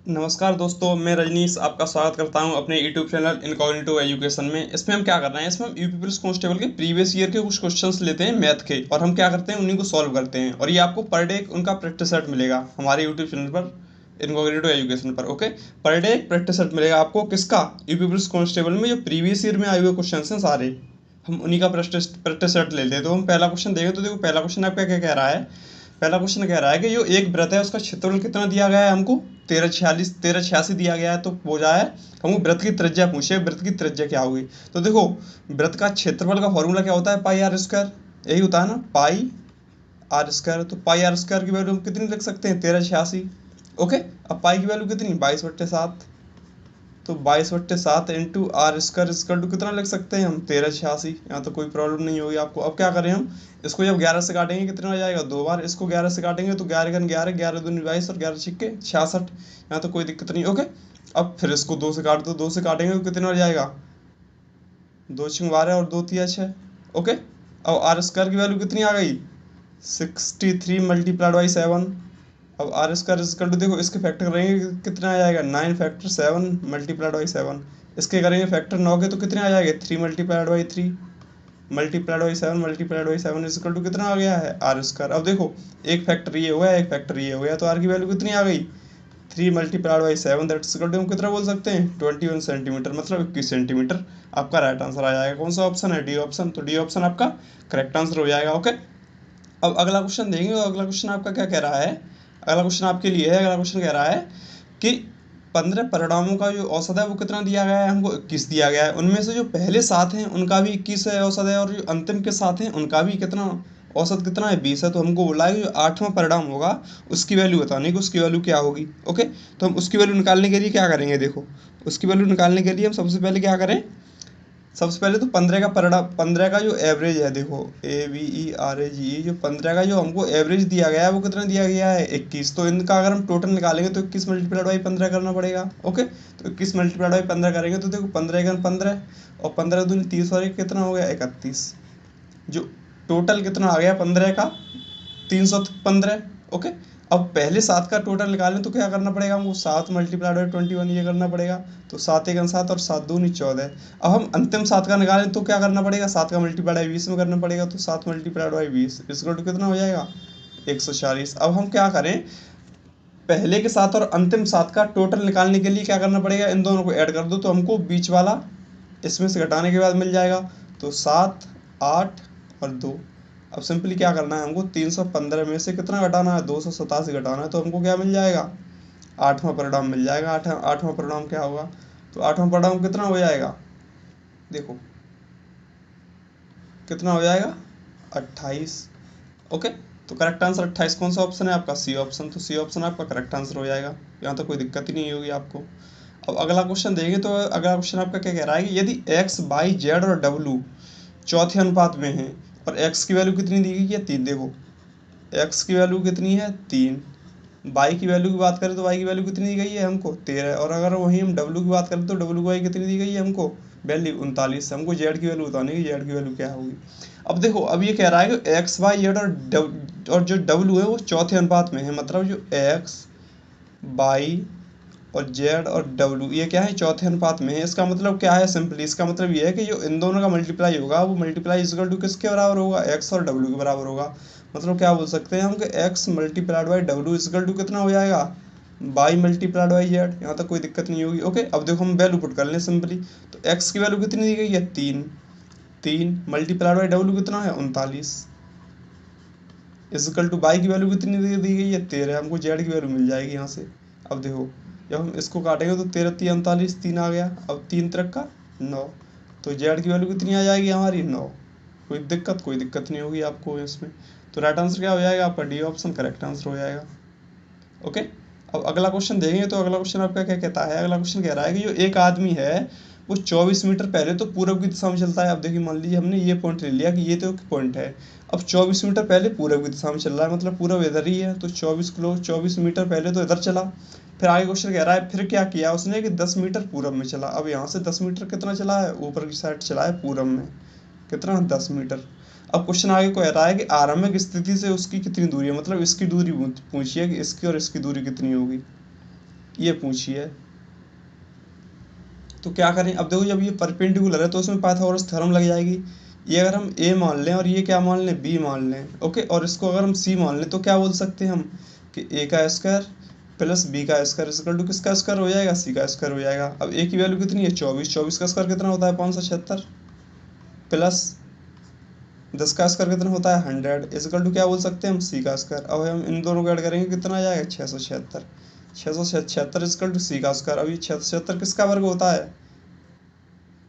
नमस्कार दोस्तों, मैं रजनीश आपका स्वागत करता हूं अपने यूट्यूब चैनल इनकॉग्निटिव एजुकेशन में। इसमें हम क्या कर रहे हैं, इसमें हम यूपी पुलिस कांस्टेबल के प्रीवियस ईयर के कुछ क्वेश्चंस लेते हैं मैथ के, और हम क्या करते हैं उन्हीं को सॉल्व करते हैं। और ये आपको पर डे उनका प्रैक्टिस सेट मिलेगा हमारे यूट्यूब चैनल पर इनकॉग्निटिव एजुकेशन पर। ओके, पर डे एक प्रैक्टिस सेट मिलेगा आपको, किसका? यूपी पुलिस कांस्टेबल में जो प्रीवियस ईयर में आए हुए क्वेश्चन हैं सारे, हम उन्हीं का प्रैक्टिस सेट लेते हैं। तो हम पहला क्वेश्चन देखें तो देखो, पहला क्वेश्चन आपका क्या कह रहा है। पहला क्वेश्चन कह रहा है कि जो एक वृत्त है उसका क्षेत्रफल कितना दिया गया है हमको, 1346 दिया गया है। तो वो जाए हमको वृत्त की त्रिज्या पूछे, वृत्त की त्रिज्या क्या होगी। तो देखो, वृत्त का क्षेत्रफल का फॉर्मूला क्या होता है, पाई आर स्क्वायर, यही होता है ना, पाई आर स्क्वायर। तो पाई आर स्क्वायर की वैल्यू हम कितनी लिख सकते हैं, 1386। ओके, अब पाई की वैल्यू कितनी, 22/7। तो 22/7 into r square equal to कितना लिख सकते हैं हम, 1386। यहाँ तो कोई प्रॉब्लम नहीं होगी आपको। अब क्या करें हम, इसको जब 11 से काटेंगे कितना हो जाएगा, 2 बार इसको 11 से काटेंगे तो 11×11, 11×2 22 और 11×6 66। यहाँ तो कोई दिक्कत नहीं। ओके, अब फिर इसको 2 से काट दो, 2 से काटेंगे तो कितना हो जाएगा, 2×6 12 और 2×3 6। ओके, अब आर स्क्वायर की वैल्यू कितनी आ गई, 63 × 7। अब आर स्क्वायर इक्वल टू, देखो इसके फैक्टर करेंगे कितना आ जाएगा, 9 फैक्टर 7 × 7। इसके करेंगे फैक्टर 9 के तो कितने आ जाएंगे, 3 × 3 × 7 इक्वल टू कितना आ गया है, आर स्क्वायर। अब देखो, एक फैक्टर ये हो गया, एक फैक्टर ये हो गया, तो आर की वैल्यू कितनी आ गई, 3 × 7 दैट इक्वल टू हम कितना बोल सकते हैं, 21 सेंटीमीटर, मतलब 21 सेंटीमीटर। आपका राइट आंसर आ जाएगा। कौन सा ऑप्शन है, डी ऑप्शन। तो डी ऑप्शन आपका करेक्ट आंसर हो जाएगा। ओके, अब अगला क्वेश्चन देखेंगे। अगला क्वेश्चन आपका क्या कह रहा है, अगला क्वेश्चन आपके लिए है। अगला क्वेश्चन कह रहा है कि 15 परिणामों का जो औसत है वो कितना दिया गया है हमको, 21 दिया गया है। उनमें से जो पहले 7 हैं उनका भी 21 है औसत है, और जो अंतिम के 7 हैं उनका भी कितना औसत कितना है, 20 है। तो हमको बोला है कि जो 8वां परिणाम होगा उसकी वैल्यू बताने की, उसकी वैल्यू क्या होगी। ओके, तो हम उसकी वैल्यू निकालने के लिए क्या करेंगे, देखो उसकी वैल्यू निकालने के लिए हम सबसे पहले क्या करें, सबसे पहले तो 15 का जो एवरेज है, देखो AVERAGE, जो 15 का जो हमको एवरेज दिया गया है वो कितना दिया गया है, 21। तो इनका अगर हम टोटल निकालेंगे तो 21 मल्टीप्लाइड बाई 15 करना पड़ेगा। ओके, तो 21 मल्टीप्लाइड बाई 15 करेंगे तो देखो 15×15 और 15×2 30 और एक कितना हो गया, 31। जो टोटल कितना आ गया 15 का, 315। ओके, अब पहले 7 का टोटल निकालें तो क्या करना पड़ेगा हमको, 7 मल्टीप्लाइड बाई 21 ये करना पड़ेगा। तो 7×1 7 और 7×2 14। अब हम अंतिम 7 का निकालें तो क्या करना पड़ेगा, 7 का मल्टीप्लाइड बाई 20 में करना पड़ेगा। तो 7 मल्टीप्लाइड बाई 20 इसको तो कितना हो जाएगा, 140। अब हम क्या करें, पहले के 7 और अंतिम 7 का टोटल निकालने के लिए क्या करना पड़ेगा, इन दोनों को ऐड कर दो तो हमको बीच वाला इसमें से घटाने के बाद मिल जाएगा। तो 7 8 और 2। अब सिंपली क्या करना है हमको, 315 में से कितना घटाना है, 287 घटाना है। तो हमको क्या मिल जाएगा, 8वां परिणाम मिल जाएगा। 8वां परिणाम क्या होगा, तो 8वां परिणाम कितना हो जाएगा, देखो कितना हो जाएगा, 28। ओके, तो करेक्ट आंसर 28 कौन सा ऑप्शन है आपका, सी ऑप्शन। तो सी ऑप्शन आपका करेक्ट आंसर हो जाएगा, यहाँ तो कोई दिक्कत ही नहीं होगी आपको। अब अगला क्वेश्चन देंगे तो अगला क्वेश्चन आपका क्या कह रहा है कि यदि एक्स वाई जेड और डब्लू चौथे अनुपात में है और एक्स की वैल्यू कितनी दी गई है, 3। देखो एक्स की वैल्यू कितनी है, 3। वाई की वैल्यू की बात करें तो वाई की वैल्यू कितनी दी गई है हमको, 13। और अगर वहीं हम डब्लू की बात करें तो डब्लू की वाई कितनी दी गई है हमको, वैल्यू 39। हमको जेड की वैल्यू बतानी है, जेड की वैल्यू क्या होगी। अब देखो, अब ये कह रहा है कि एक्स वाई जेड और जो डब्लू है वो चौथे अनुपात में है, मतलब जो एक्स वाई और जेड और डब्लू ये क्या है, चौथे अनुपात में है। इसका मतलब क्या है, सिंपली इसका मतलब ये है कि जो इन दोनों का मल्टीप्लाई होगा वो मल्टीप्लाई इक्वल टू किसके बराबर होगा, एक्स और डब्लू के बराबर होगा। मतलब क्या बोल सकते हैं हम कि एक्स मल्टीप्लाइड बाई डब्लू इक्वल टू कितना हो जाएगा, बाई मल्टीप्लाइड बाई जेड। यहाँ तक कोई दिक्कत नहीं होगी। ओके, अब देखो हम वैल्यू पुट कर लें सिंपली। तो एक्स की वैल्यू कितनी दी गई है, 3। 3 मल्टीप्लाइड बाई डब्लू कितना है, 39 इक्वल टू बाई की वैल्यू कितनी दी गई है, 13। हमको जेड की वैल्यू मिल जाएगी यहाँ से। अब देखो, जब हम इसको काटेंगे तो 13×3 = 39, 3 आ गया। अब 3×3 = 9। तो जेड की वैल्यू कितनी आ जाएगी हमारी, 9। कोई दिक्कत नहीं होगी आपको इसमें। तो राइट आंसर क्या हो जाएगा आपका, डी ऑप्शन करेक्ट आंसर हो जाएगा। ओके, अब अगला क्वेश्चन देखेंगे तो अगला क्वेश्चन आपका क्या कहता है। अगला क्वेश्चन कह रहा है कि जो एक आदमी है वो 24 मीटर पहले तो पूरब की दिशा में चलता है। अब देखिए, मान लीजिए हमने ये पॉइंट ले लिया कि ये तो पॉइंट है। अब 24 मीटर पहले पूरब की दिशा में चल रहा है, मतलब पूरब इधर ही है। तो 24 मीटर पहले तो इधर चला। फिर आगे क्वेश्चन कह रहा है फिर क्या किया उसने कि 10 मीटर पूरब में चला। अब यहाँ से 10 मीटर कितना चला है, ऊपर की साइड चला है पूरब में, कितना, 10 मीटर। अब क्वेश्चन आगे कह रहा है कि आरंभिक स्थिति से उसकी कितनी दूरी है, मतलब इसकी दूरी पूछिए कि इसकी और इसकी दूरी कितनी होगी। ये पूछी है। तो क्या करें, अब देखो जब ये परपेंडिकुलर है तो उसमें पाइथागोरस थ्योरम लग जाएगी। ये अगर हम ए मान लें और ये क्या मान लें, बी मान लें, ओके, और इसको अगर हम सी मान लें तो क्या बोल सकते हैं हम कि ए का स्क्वायर प्लस बी का स्क्वायर इक्वल टू किसका स्क्वायर हो जाएगा, सी का स्क्वायर हो जाएगा। अब ए की वैल्यू कितनी है 24, 24 का स्क्वायर कितना होता है 576 प्लस 10 का स्क्वायर कितना होता है 100 इक्वल टू क्या बोल सकते हैं हम सी का स्क्वायर। अब हम इन दोनों को ऐड करेंगे कितना आ जाएगा 676, 676 इक्वल टू सी का स्क्वायर। अब ये 676 किसका वर्ग होता है,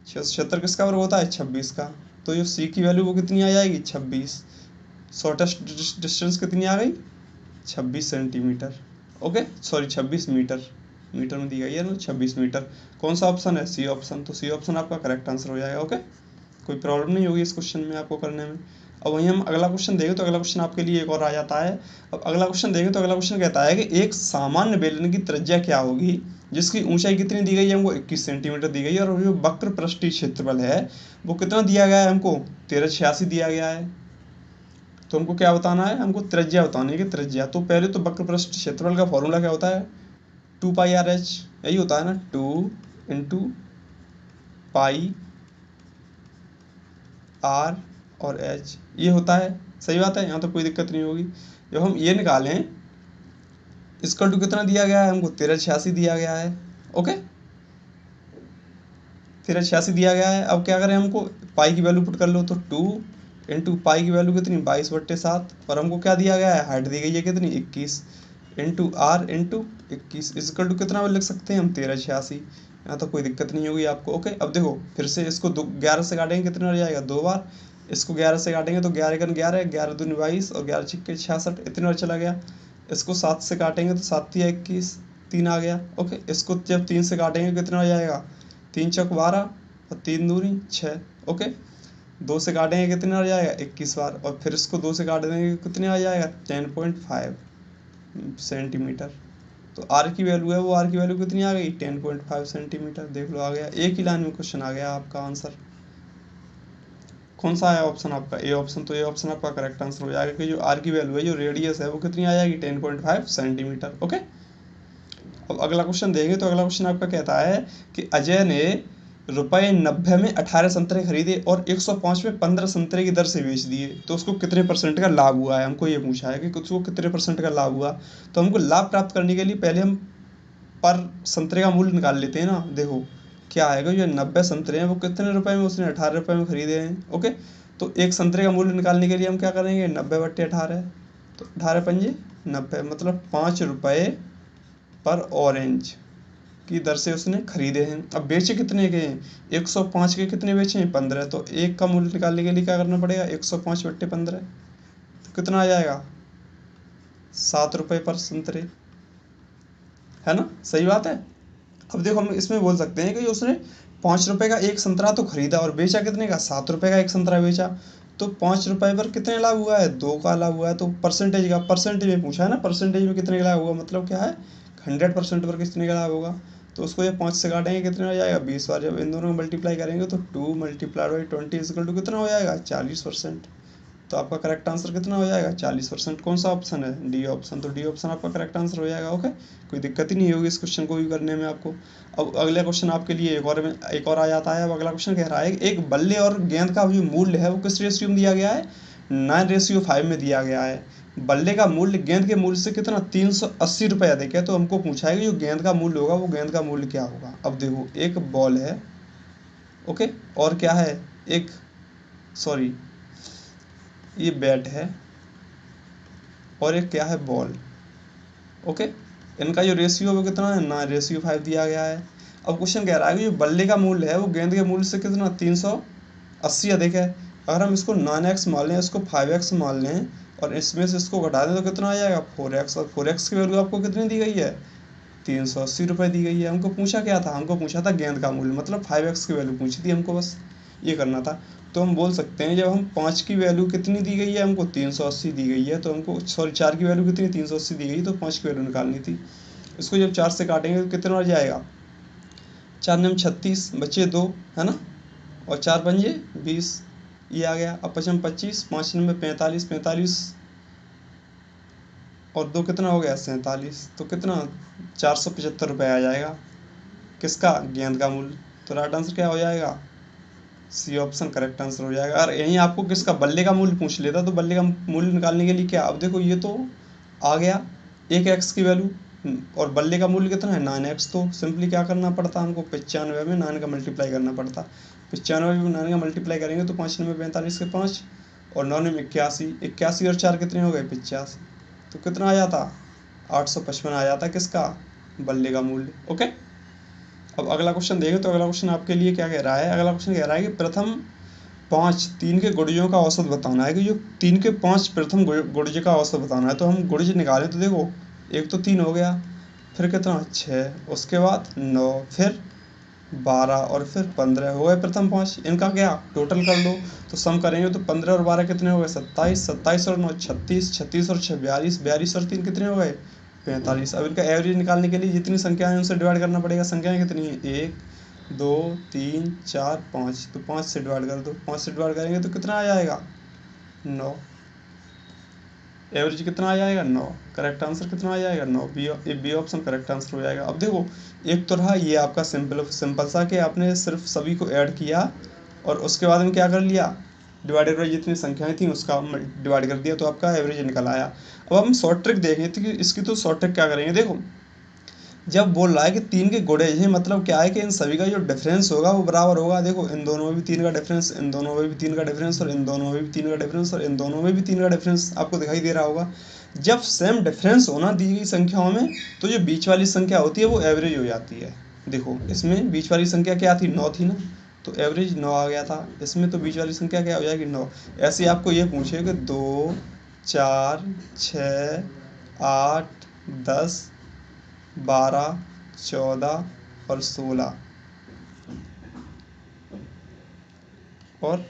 676 किसका वर्ग होता है 26 का। तो जो सी की वैल्यू वो कितनी आ जाएगी 26, शॉर्टेस्ट डिस्टेंस कितनी आ गई 26 centimetre, okay sorry 26 metre, metre में दी गई है ना 26 मीटर। कौन सा ऑप्शन है, सी ऑप्शन। तो सी ऑप्शन आपका करेक्ट आंसर हो जाएगा, ओके, कोई प्रॉब्लम नहीं होगी इस क्वेश्चन में आपको करने में। अब वहीं हम अगला क्वेश्चन देखें तो अगला क्वेश्चन आपके लिए एक और आ जाता है। अब अगला क्वेश्चन देखें तो अगला क्वेश्चन कहता है कि एक सामान्य बेलन की त्रिज्या क्या होगी जिसकी ऊंचाई कितनी दी गई है हमको 21 सेंटीमीटर दी गई है, और जो वक्र पृष्ठीय क्षेत्रफल है वो कितना दिया गया है हमको 1386 दिया गया है। तो हमको क्या बताना है, हमको त्रिज्या बतानी है कि त्रिज्या। तो पहले तो वक्र पृष्ठ क्षेत्रफल का फॉर्मूला क्या होता है 2πr/h, यही होता है ना 2 इंटू पाई आर और एच, ये होता है, सही बात है, यहाँ तो कोई दिक्कत नहीं होगी। जब हम ये निकालें इसका टू कितना दिया गया है हमको 1386 दिया गया है, ओके 1386 दिया गया है। अब क्या करें, हमको पाई की वैल्यू पुट कर लो तो 2 इंटू पाई की वैल्यू कितनी 22/7, और हमको क्या दिया गया है हाइट दी गई है कितनी 21 into r into 21 equal to कितना लिख सकते हैं हम 1386। यहाँ तो कोई दिक्कत नहीं होगी आपको, ओके। अब देखो फिर से इसको 11 से काटेंगे कितना हो जाएगा 2 बार, इसको 11 से काटेंगे तो 11 × 11, 11 दूनी 22 और 11 छिक्के 66, इतने बार चला गया। इसको 7 से काटेंगे तो 7 × 21, 3 आ गया, ओके। इसको जब 3 से काटेंगे कितना हो जाएगा 3 चौक 12 और 3 दूनी 6, ओके। 2 से काटेंगे कितने आ जाएगा 21 बार, और फिर इसको 2 से काट देंगे कितने आ जाएगा 10.5 सेंटीमीटर। तो आर की वैल्यू है वो, आर की वैल्यू कितनी आ गई 10.5 सेंटीमीटर, देख लो आ गया, एक ही लाइन में क्वेश्चन आ गया आपका आंसर। कौन सा आया ऑप्शन आपका ए ऑप्शन। तो ए ऑप्शन आपका करेक्ट आंसर हो जाएगा कि जो आर की वैल्यू है जो रेडियस है वो कितनी आ जाएगी 10.5 सेंटीमीटर, ओके। अब अगला क्वेश्चन देंगे तो अगला क्वेश्चन आपका कहता है कि अजय ने ₹90 में 18 संतरे खरीदे और 105 में 15 संतरे की दर से बेच दिए, तो उसको कितने % का लाभ हुआ है, हमको ये पूछा है कि उसको कितने % का लाभ हुआ। तो हमको लाभ प्राप्त करने के लिए पहले हम पर संतरे का मूल्य निकाल लेते हैं ना। देखो क्या आएगा, जो 90 संतरे हैं वो कितने रुपए में उसने 18 रुपये में खरीदे हैं, ओके। तो एक संतरे का मूल्य निकालने के लिए हम क्या करेंगे 90/18, तो 18 पंजे 90, मतलब 5 रुपये पर ऑरेंज की दर से उसने खरीदे हैं। अब बेचे कितने के हैं 105 के, कितने बेचे हैं 15, तो एक का मूल्य निकालने के लिए क्या करना पड़ेगा 105/15, तो कितना आ जाएगा 7 रुपये पर संतरे, है ना, सही बात है। अब देखो हम इसमें बोल सकते हैं कि उसने 5 रुपये का एक संतरा तो खरीदा और बेचा कितने का 7 रुपये का एक संतरा बेचा, तो 5 रुपये पर कितने लाभ हुआ है 2 का लाभ हुआ है। तो परसेंटेज का, परसेंटेज में पूछा है ना, परसेंटेज में कितने का लाभ हुआ, मतलब क्या है 100% पर कितने का लाभ होगा। तो उसको ये 5 से काटेंगे कितने हो जाएगा 20 बार, जब इन दोनों को मल्टीप्लाई करेंगे तो 2 × 20 इक्वल टू कितना हो जाएगा 40%। तो आपका करेक्ट आंसर कितना हो जाएगा 40%। कौन सा ऑप्शन है डी ऑप्शन। तो डी ऑप्शन आपका करेक्ट आंसर हो जाएगा, ओके, कोई दिक्कत ही नहीं होगी इस क्वेश्चन को भी करने में आपको। अब अगले क्वेश्चन आपके लिए एक और आ जाता है। अब अगला क्वेश्चन कह रहा है एक बल्ले और गेंद का जो मूल्य है वो किस रेशियो में दिया गया है 9:5 में दिया गया है। बल्ले का मूल्य गेंद के मूल्य से कितना 380 रुपये अधिक है। तो हमको पूछा है कि जो गेंद का मूल्य होगा वो गेंद का मूल्य क्या होगा। अब देखो एक बॉल है, ओके, और क्या है एक, सॉरी ये बैट है और एक क्या है बॉल, ओके। इनका जो रेशियो वो कितना है 9:5 दिया गया है। अब क्वेश्चन कह रहा है कि जो बल्ले का मूल्य है वो गेंद के मूल्य से कितना 380 अधिक है। अगर हम इसको 9x मान लें, इसको 5x मान लें और इसमें से इसको घटा दें तो कितना आ जाएगा 4x, और 4x की वैल्यू आपको कितनी दी गई है 380 रुपये दी गई है। हमको पूछा क्या था, हमको पूछा था गेंद का मूल्य, मतलब 5x की वैल्यू पूछी थी हमको, बस ये करना था। तो हम बोल सकते हैं जब हम 5 की वैल्यू कितनी दी गई है हमको 380 दी गई है, तो हमको सॉरी 4 की वैल्यू कितनी 380 दी गई, तो 5 की वैल्यू निकालनी थी। इसको जब 4 से काटेंगे तो कितना आ जाएगा 4 9 36 बचे 2, है ना, और 4 पंजे 20, ये आ गया। अब 5 25, 5 9 45, 45 और 2 कितना हो गया 47, तो कितना 475 आ जाएगा। किसका? गेंद का मूल्य। तो राइट आंसर क्या हो जाएगा? सी ऑप्शन करेक्ट आंसर हो जाएगा। और यहीं आपको किसका बल्ले का मूल्य पूछ लेता तो बल्ले का मूल्य निकालने के लिए क्या, अब देखो ये तो आ गया एक एक्स की वैल्यू और बल्ले का मूल्य कितना है 9x, तो सिंपली क्या करना पड़ता हमको 95 में 9 का मल्टीप्लाई करना पड़ता। 95 में 9 का मल्टीप्लाई करेंगे तो 5 9 45 के 5 और 9 में 81, 81 और 4 कितने हो गए 50, तो कितना आ जाता 855 आ जाता किसका? बल्ले का मूल्य। ओके, अब अगला क्वेश्चन देखें तो अगला क्वेश्चन आपके लिए क्या कह रहा है? अगला क्वेश्चन कह रहा है कि प्रथम 5 तीन के गुणजों का औसत बताना है कि जो 3 के 5 प्रथम गुणज का औसत बताना है। तो हम गुणज निकालें तो देखो एक तो 3 हो गया, फिर कितना 6, उसके बाद 9, फिर 12 और फिर 15 हो गए प्रथम 5। इनका क्या टोटल कर लो, तो सम करेंगे तो 15 और 12 कितने हो गए 27, 27 और 9 36, 36 और 6 42, 42 और 3 कितने हो गए 45। अब इनका एवरेज निकालने के लिए जितनी संख्या है उनसे डिवाइड करना पड़ेगा। संख्याएं कितनी है 1 2 3 4 5, तो 5 से डिवाइड कर दो, 5 से डिवाइड करेंगे तो कितना आ जाएगा 9। एवरेज कितना आ जाएगा 9। करेक्ट आंसर कितना आ जाएगा 9, बी ऑप्शन करेक्ट आंसर हो जाएगा। अब देखो एक तो रहा ये आपका सिंपल सा कि आपने सिर्फ सभी को ऐड किया और उसके बाद में क्या कर लिया डिवाइडेड बाई जितनी संख्याएं थी उसका डिवाइड कर दिया तो आपका एवरेज निकल आया। अब हम शॉर्ट ट्रिक देखें तो इसकी तो शॉर्ट ट्रिक क्या करेंगे, देखो जब बोल रहा है कि 3 के गुणज हैं मतलब क्या है कि इन सभी का जो डिफरेंस होगा वो बराबर होगा। देखो इन दोनों में भी 3 का डिफरेंस, इन दोनों में भी 3 का डिफरेंस और इन दोनों में भी 3 का डिफरेंस और इन दोनों में भी 3 का डिफरेंस आपको दिखाई दे रहा होगा। जब सेम डिफरेंस होना दी गई संख्याओं में तो जो बीच वाली संख्या होती है वो एवरेज हो जाती है। देखो इसमें बीच वाली संख्या क्या थी 9 थी ना, तो एवरेज 9 आ गया था। इसमें तो बीच वाली संख्या क्या हो जाएगी 9। ऐसे आपको ये पूछे कि 2 4 6 8 10 12 14 और 16 और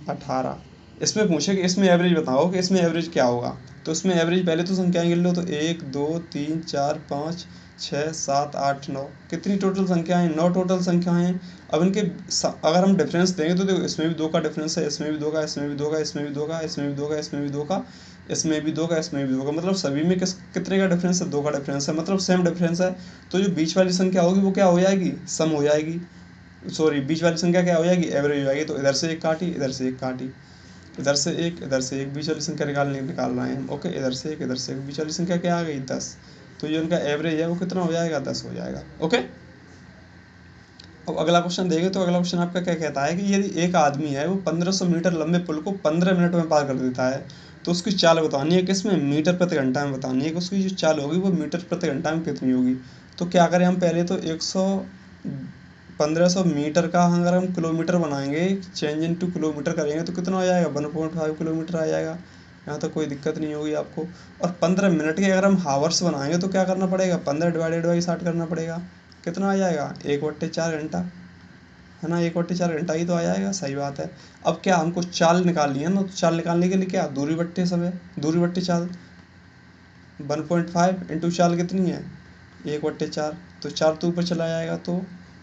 18, इसमें पूछे कि इसमें एवरेज बताओ कि इसमें एवरेज क्या होगा। तो इसमें एवरेज पहले तो संख्याएं गिन लो, तो 1 2 3 4 5 6 7 8 9, कितनी टोटल संख्याएं 9 टोटल संख्याएं हैं। अब इनके अगर हम डिफरेंस देंगे तो देखो इसमें भी 2 का डिफरेंस है, इसमें भी 2 का, इसमें भी 2 का, इसमें भी 2 का, इसमें भी 2 का, इसमें भी 2 का, इसमें भी 2 का, इसमें भी 2 का, मतलब सभी में कितने का डिफरेंस है 2 का डिफरेंस है, मतलब सेम डिफरेंस है। तो जो बीच वाली संख्या होगी वो क्या हो जाएगी सम हो जाएगी, सॉरी बीच वाली संख्या क्या हो जाएगी एवरेज हो जाएगी। तो इधर से एक काटी, इधर से एक काटी, इधर से एक, इधर से एक, बीच वाली संख्या निकाल रहे हैं हम। ओके, इधर से एक, इधर से एक, बीच वाली संख्या क्या आ गई 10। तो ये उनका एवरेज है वो कितना हो जाएगा 10 हो जाएगा। ओके, अब अगला क्वेश्चन देखें तो अगला क्वेश्चन आपका क्या कहता है कि यदि एक आदमी है वो 1500 मीटर लंबे पुल को 15 मिनट में पार कर देता है तो उसकी चाल बतानी है किसमें मीटर प्रति घंटा में बतानी है कि उसकी जो चाल होगी वो मीटर प्रति घंटा में कितनी होगी। तो क्या करें हम पहले तो 1500 मीटर का अगर हम किलोमीटर बनाएंगे चेंज इनटू किलोमीटर करेंगे तो कितना हो जाएगा 1.5 किलोमीटर आ जाएगा। यहाँ तक कोई दिक्कत नहीं होगी आपको। और 15 मिनट के अगर हम हावर्स बनाएंगे तो क्या करना पड़ेगा 15 डिवाइडेड बाई 60 करना पड़ेगा, कितना आ जाएगा 1/4 घंटा, है ना 1/4 घंटा ही तो आ जाएगा। सही बात है। अब क्या हमको चाल निकालनी है ना, तो चाल निकालने के लिए क्या दूरी बट्टे समय, दूरी बट्टे चाल 1.5 इंटू चाल कितनी है 1/4, तो 4 तो ऊपर चला जाएगा तो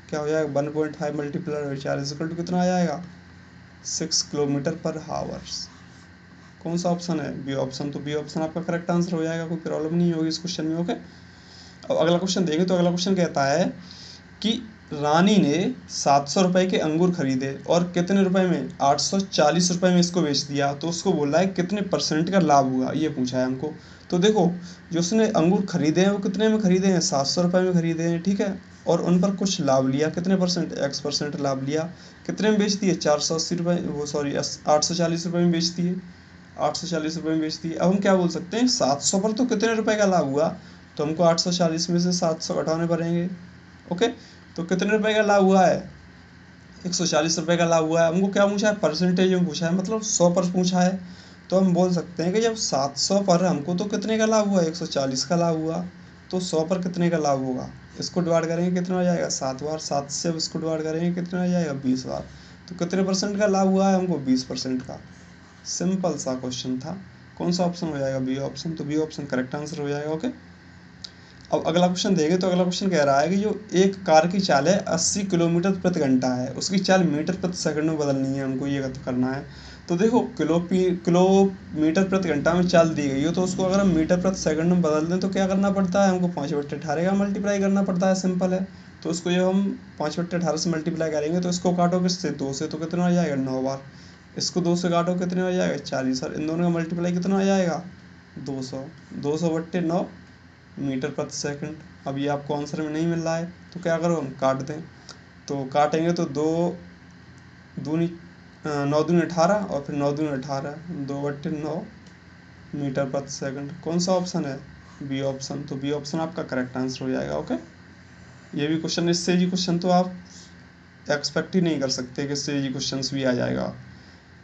क्या हो जाएगा 1.5 multiply by 4 is equal to कितना आ जाएगा 6 किलोमीटर पर हावर्स। कौन सा ऑप्शन है बी ऑप्शन, तो बी ऑप्शन आपका करेक्ट आंसर हो जाएगा, कोई प्रॉब्लम नहीं होगी इस क्वेश्चन में। ओके, अब अगला क्वेश्चन देंगे तो अगला क्वेश्चन कहता है कि रानी ने 700 रुपए के अंगूर खरीदे और कितने रुपए में 840 रुपए में इसको बेच दिया। तो उसको बोल रहा है कितने परसेंट का लाभ हुआ, ये पूछा है हमको। तो देखो जो उसने अंगूर खरीदे हैं वो कितने में खरीदे हैं 700 रुपए में खरीदे हैं, ठीक है, और उन पर कुछ लाभ लिया, कितने परसेंट x% लाभ लिया, कितने में बेच दिए 480 रुपये, वो सॉरी 840 रुपये में बेच दिए, 840 रुपये में बेच दिए। अब हम क्या बोल सकते हैं 700 पर तो कितने रुपए का लाभ हुआ, तो हमको 840 में से 700 घटाने पड़ेंगे। ओके, तो कितने रुपए का लाभ हुआ है 140 रुपये का लाभ हुआ है। हमको क्या पूछा है परसेंटेज में पूछा है, मतलब 100 पर पूछा है। तो हम बोल सकते हैं कि जब 700 पर हमको तो कितने का लाभ हुआ 140 का लाभ हुआ, तो 100 पर कितने का लाभ होगा, इसको डिवाइड करेंगे कितना हो जाएगा 7 बार, 7 से इसको डिवाइड करेंगे कितना हो जाएगा 20 बार, तो कितने परसेंट का लाभ हुआ है हमको 20% का। सिंपल सा क्वेश्चन था। कौन सा ऑप्शन हो जाएगा बी ऑप्शन, तो बी ऑप्शन करेक्ट आंसर हो जाएगा। ओके, अब अगला क्वेश्चन देंगे तो अगला क्वेश्चन कह रहा है कि जो एक कार की चाल है 80 किलोमीटर प्रति घंटा है, उसकी चाल मीटर प्रति सेकंड में बदलनी है, हमको ये करना है। तो देखो किलोमीटर प्रति घंटा में चाल दी गई हो, तो उसको अगर हम मीटर प्रति सेकंड में बदल दें तो क्या करना पड़ता है, हमको 5/18 का मल्टीप्लाई करना पड़ता है, सिंपल है। तो उसको जब हम 5/18 से मल्टीप्लाई करेंगे तो इसको काटो किससे, 2 से, तो कितना आ जाएगा 9 बार। इसको 2 से काटो कितने हो जाएगा 40, और इन दोनों का मल्टीप्लाई कितना आ जाएगा 200। 200/9 मीटर प्रति सेकंड। अब ये आपको आंसर में नहीं मिल रहा है तो क्या करो, हम काट दें। तो काटेंगे तो 9 दूनी 18 और फिर 9 दूनी 18, 2/9 मीटर प्रति सेकंड। कौन सा ऑप्शन है, बी ऑप्शन। तो बी ऑप्शन आपका करेक्ट आंसर हो जाएगा। ओके, ये भी क्वेश्चन, इससे जी क्वेश्चन तो आप एक्सपेक्ट ही नहीं कर सकते कि इससे जी क्वेश्चन भी आ जाएगा।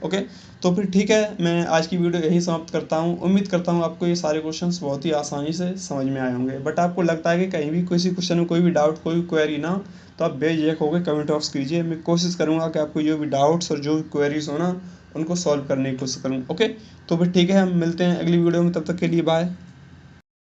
ओके, तो फिर ठीक है, मैं आज की वीडियो यहीं समाप्त करता हूँ। उम्मीद करता हूँ आपको ये सारे क्वेश्चंस बहुत ही आसानी से समझ में आए होंगे। बट आपको लगता है कि कहीं भी किसी क्वेश्चन में कोई भी डाउट, कोई क्वेरी ना हो, तो आप बेझिझक होकर कमेंट बॉक्स कीजिए। मैं कोशिश करूँगा कि आपको जो भी डाउट्स और जो भी क्वेरीज हो ना, उनको सॉल्व करने की कोशिश करूँ। ओके, तो फिर ठीक है, हम मिलते हैं अगली वीडियो में, तब तक के लिए बाय।